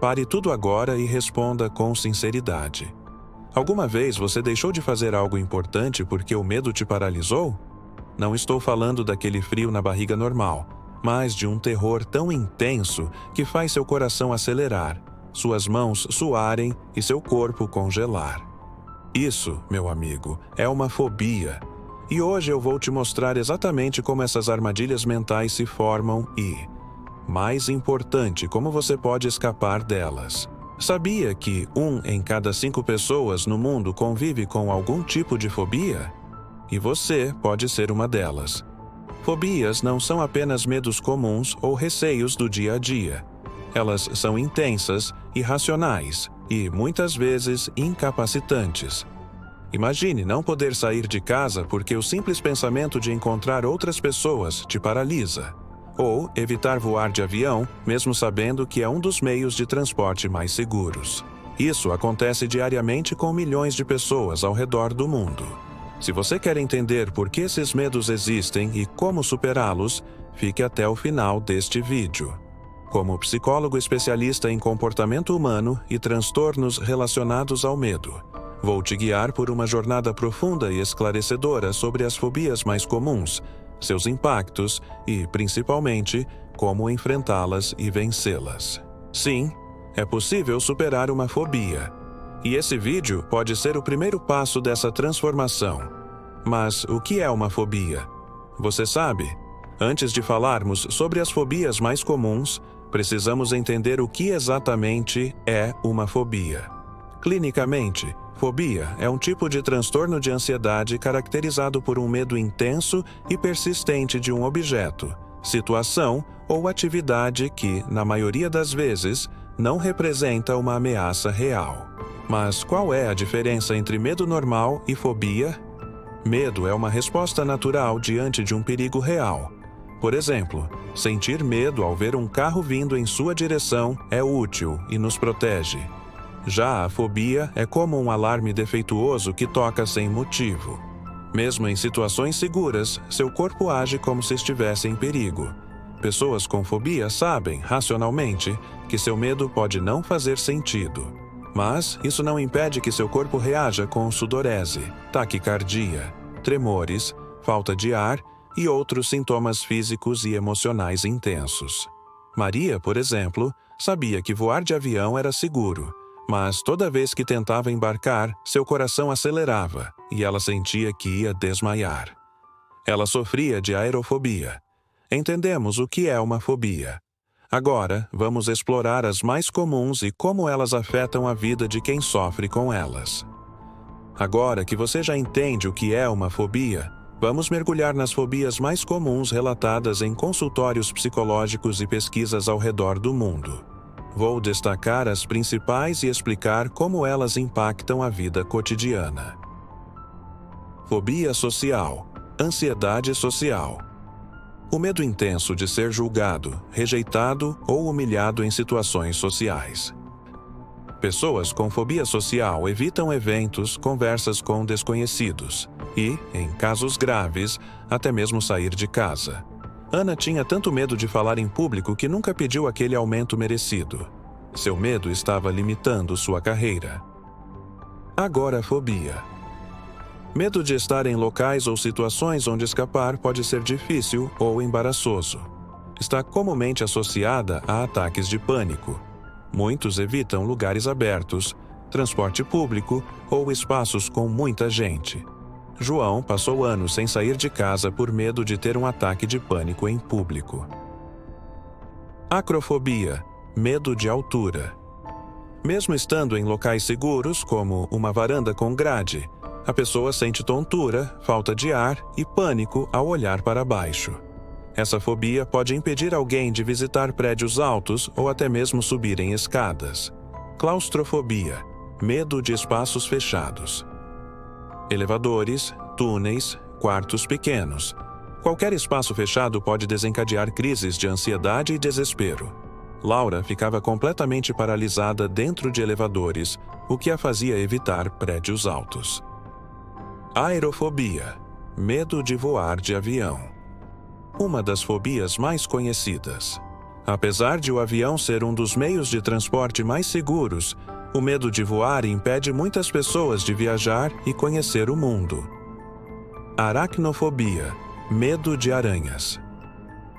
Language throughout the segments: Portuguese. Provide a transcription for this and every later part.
Pare tudo agora e responda com sinceridade. Alguma vez você deixou de fazer algo importante porque o medo te paralisou? Não estou falando daquele frio na barriga normal, mas de um terror tão intenso que faz seu coração acelerar, suas mãos suarem e seu corpo congelar. Isso, meu amigo, é uma fobia. E hoje eu vou te mostrar exatamente como essas armadilhas mentais se formam e, mais importante, como você pode escapar delas. Sabia que 1 em cada 5 pessoas no mundo convive com algum tipo de fobia? E você pode ser uma delas. Fobias não são apenas medos comuns ou receios do dia a dia. Elas são intensas, irracionais e, muitas vezes, incapacitantes. Imagine não poder sair de casa porque o simples pensamento de encontrar outras pessoas te paralisa. Ou evitar voar de avião, mesmo sabendo que é um dos meios de transporte mais seguros. Isso acontece diariamente com milhões de pessoas ao redor do mundo. Se você quer entender por que esses medos existem e como superá-los, fique até o final deste vídeo. Como psicólogo especialista em comportamento humano e transtornos relacionados ao medo, vou te guiar por uma jornada profunda e esclarecedora sobre as fobias mais comuns, seus impactos e, principalmente, como enfrentá-las e vencê-las. Sim, é possível superar uma fobia. E esse vídeo pode ser o primeiro passo dessa transformação. Mas o que é uma fobia? Você sabe? Antes de falarmos sobre as fobias mais comuns, precisamos entender o que exatamente é uma fobia. Clinicamente, fobia é um tipo de transtorno de ansiedade caracterizado por um medo intenso e persistente de um objeto, situação ou atividade que, na maioria das vezes, não representa uma ameaça real. Mas qual é a diferença entre medo normal e fobia? Medo é uma resposta natural diante de um perigo real. Por exemplo, sentir medo ao ver um carro vindo em sua direção é útil e nos protege. Já a fobia é como um alarme defeituoso que toca sem motivo. Mesmo em situações seguras, seu corpo age como se estivesse em perigo. Pessoas com fobia sabem, racionalmente, que seu medo pode não fazer sentido. Mas isso não impede que seu corpo reaja com sudorese, taquicardia, tremores, falta de ar e outros sintomas físicos e emocionais intensos. Maria, por exemplo, sabia que voar de avião era seguro, mas toda vez que tentava embarcar, seu coração acelerava e ela sentia que ia desmaiar. Ela sofria de aerofobia. Entendemos o que é uma fobia. Agora, vamos explorar as mais comuns e como elas afetam a vida de quem sofre com elas. Agora que você já entende o que é uma fobia, vamos mergulhar nas fobias mais comuns relatadas em consultórios psicológicos e pesquisas ao redor do mundo. Vou destacar as principais e explicar como elas impactam a vida cotidiana. Fobia social, ansiedade social. O medo intenso de ser julgado, rejeitado ou humilhado em situações sociais. Pessoas com fobia social evitam eventos, conversas com desconhecidos e, em casos graves, até mesmo sair de casa. Ana tinha tanto medo de falar em público que nunca pediu aquele aumento merecido. Seu medo estava limitando sua carreira. Agorafobia. Medo de estar em locais ou situações onde escapar pode ser difícil ou embaraçoso. Está comumente associada a ataques de pânico. Muitos evitam lugares abertos, transporte público ou espaços com muita gente. João passou anos sem sair de casa por medo de ter um ataque de pânico em público. Acrofobia, medo de altura. Mesmo estando em locais seguros, como uma varanda com grade, a pessoa sente tontura, falta de ar e pânico ao olhar para baixo. Essa fobia pode impedir alguém de visitar prédios altos ou até mesmo subir em escadas. Claustrofobia, medo de espaços fechados. Elevadores, túneis, quartos pequenos. Qualquer espaço fechado pode desencadear crises de ansiedade e desespero. Laura ficava completamente paralisada dentro de elevadores, o que a fazia evitar prédios altos. Aerofobia, medo de voar de avião. Uma das fobias mais conhecidas. Apesar de o avião ser um dos meios de transporte mais seguros, o medo de voar impede muitas pessoas de viajar e conhecer o mundo. Aracnofobia, medo de aranhas.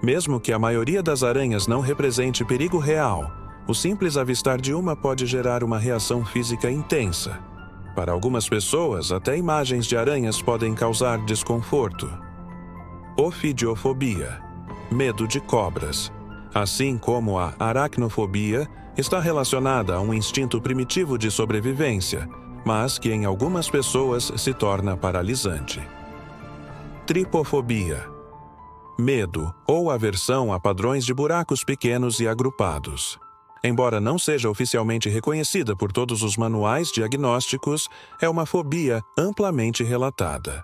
Mesmo que a maioria das aranhas não represente perigo real, o simples avistar de uma pode gerar uma reação física intensa. Para algumas pessoas, até imagens de aranhas podem causar desconforto. Ofidiofobia, medo de cobras. Assim como a aracnofobia, está relacionada a um instinto primitivo de sobrevivência, mas que em algumas pessoas se torna paralisante. Tripofobia, medo ou aversão a padrões de buracos pequenos e agrupados. Embora não seja oficialmente reconhecida por todos os manuais diagnósticos, é uma fobia amplamente relatada.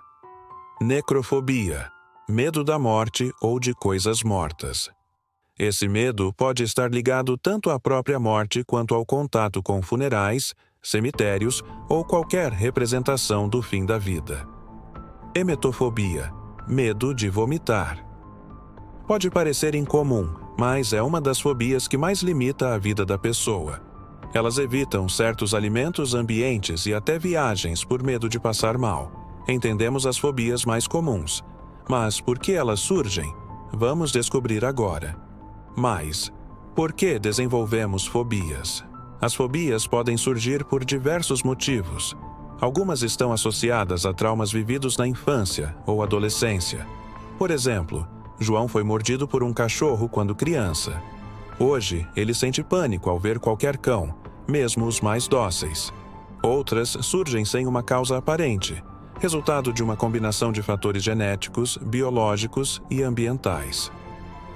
Necrofobia, medo da morte ou de coisas mortas. Esse medo pode estar ligado tanto à própria morte quanto ao contato com funerais, cemitérios ou qualquer representação do fim da vida. Emetofobia, medo de vomitar. Pode parecer incomum, mas é uma das fobias que mais limita a vida da pessoa. Elas evitam certos alimentos, ambientes e até viagens por medo de passar mal. Entendemos as fobias mais comuns. Mas por que elas surgem? Vamos descobrir agora. Mas, por que desenvolvemos fobias? As fobias podem surgir por diversos motivos. Algumas estão associadas a traumas vividos na infância ou adolescência. Por exemplo, João foi mordido por um cachorro quando criança. Hoje, ele sente pânico ao ver qualquer cão, mesmo os mais dóceis. Outras surgem sem uma causa aparente, resultado de uma combinação de fatores genéticos, biológicos e ambientais.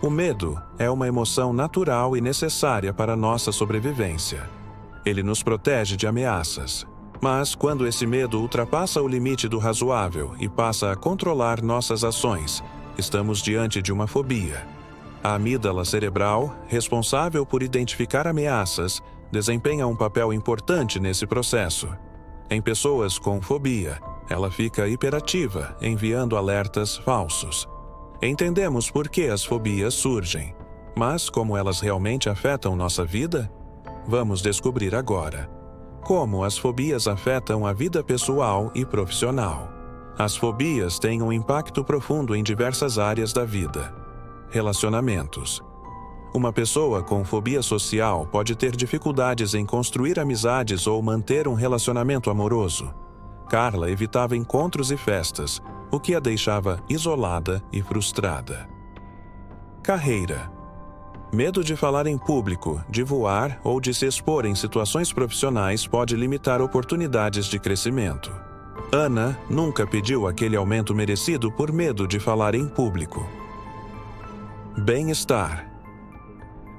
O medo é uma emoção natural e necessária para a nossa sobrevivência. Ele nos protege de ameaças. Mas quando esse medo ultrapassa o limite do razoável e passa a controlar nossas ações, estamos diante de uma fobia. A amígdala cerebral, responsável por identificar ameaças, desempenha um papel importante nesse processo. Em pessoas com fobia, ela fica hiperativa, enviando alertas falsos. Entendemos por que as fobias surgem, mas como elas realmente afetam nossa vida? Vamos descobrir agora. Como as fobias afetam a vida pessoal e profissional. As fobias têm um impacto profundo em diversas áreas da vida. Relacionamentos. Uma pessoa com fobia social pode ter dificuldades em construir amizades ou manter um relacionamento amoroso. Carla evitava encontros e festas, o que a deixava isolada e frustrada. Carreira. Medo de falar em público, de voar ou de se expor em situações profissionais pode limitar oportunidades de crescimento. Ana nunca pediu aquele aumento merecido por medo de falar em público. Bem-estar.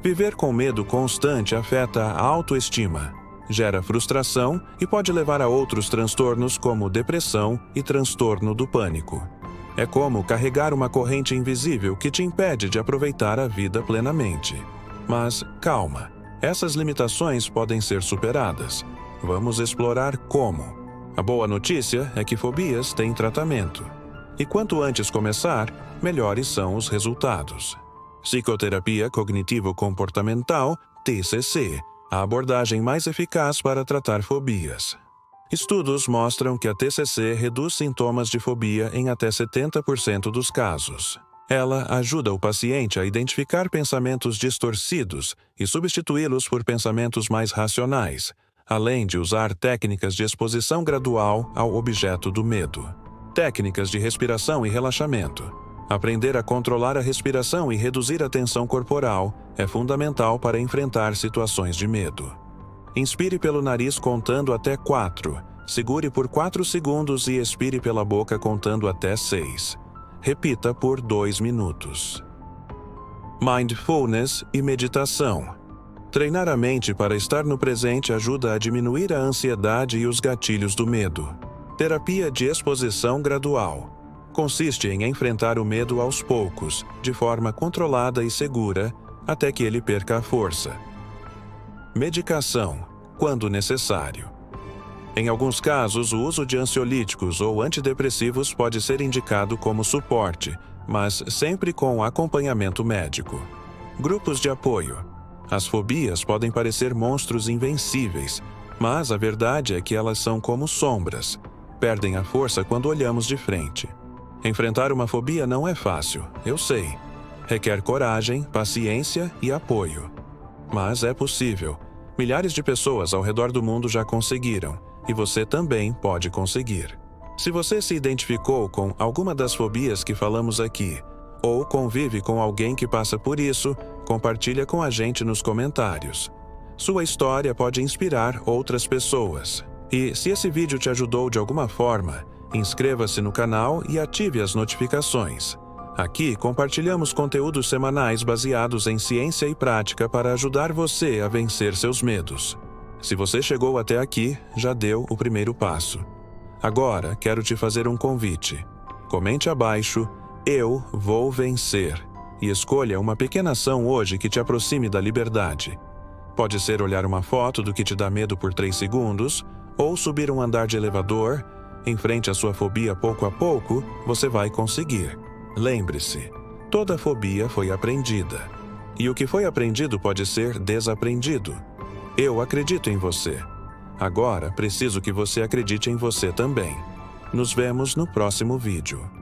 Viver com medo constante afeta a autoestima, gera frustração e pode levar a outros transtornos como depressão e transtorno do pânico. É como carregar uma corrente invisível que te impede de aproveitar a vida plenamente. Mas calma, essas limitações podem ser superadas. Vamos explorar como. A boa notícia é que fobias têm tratamento. E quanto antes começar, melhores são os resultados. Psicoterapia cognitivo-comportamental, TCC, a abordagem mais eficaz para tratar fobias. Estudos mostram que a TCC reduz sintomas de fobia em até 70% dos casos. Ela ajuda o paciente a identificar pensamentos distorcidos e substituí-los por pensamentos mais racionais, além de usar técnicas de exposição gradual ao objeto do medo. Técnicas de respiração e relaxamento. Aprender a controlar a respiração e reduzir a tensão corporal é fundamental para enfrentar situações de medo. Inspire pelo nariz contando até 4. Segure por 4 segundos e expire pela boca contando até 6. Repita por 2 minutos. Mindfulness e meditação. Treinar a mente para estar no presente ajuda a diminuir a ansiedade e os gatilhos do medo. Terapia de exposição gradual. Consiste em enfrentar o medo aos poucos, de forma controlada e segura, até que ele perca a força. Medicação, quando necessário. Em alguns casos, o uso de ansiolíticos ou antidepressivos pode ser indicado como suporte, mas sempre com acompanhamento médico. Grupos de apoio. As fobias podem parecer monstros invencíveis, mas a verdade é que elas são como sombras. Perdem a força quando olhamos de frente. Enfrentar uma fobia não é fácil, eu sei. Requer coragem, paciência e apoio. Mas é possível. Milhares de pessoas ao redor do mundo já conseguiram, e você também pode conseguir. Se você se identificou com alguma das fobias que falamos aqui, ou convive com alguém que passa por isso, compartilha com a gente nos comentários. Sua história pode inspirar outras pessoas. E se esse vídeo te ajudou de alguma forma, inscreva-se no canal e ative as notificações. Aqui compartilhamos conteúdos semanais baseados em ciência e prática para ajudar você a vencer seus medos. Se você chegou até aqui, já deu o primeiro passo. Agora, quero te fazer um convite. Comente abaixo, eu vou vencer, e escolha uma pequena ação hoje que te aproxime da liberdade. Pode ser olhar uma foto do que te dá medo por 3 segundos, ou subir um andar de elevador. Enfrente a sua fobia pouco a pouco, você vai conseguir. Lembre-se, toda fobia foi aprendida. E o que foi aprendido pode ser desaprendido. Eu acredito em você. Agora, preciso que você acredite em você também. Nos vemos no próximo vídeo.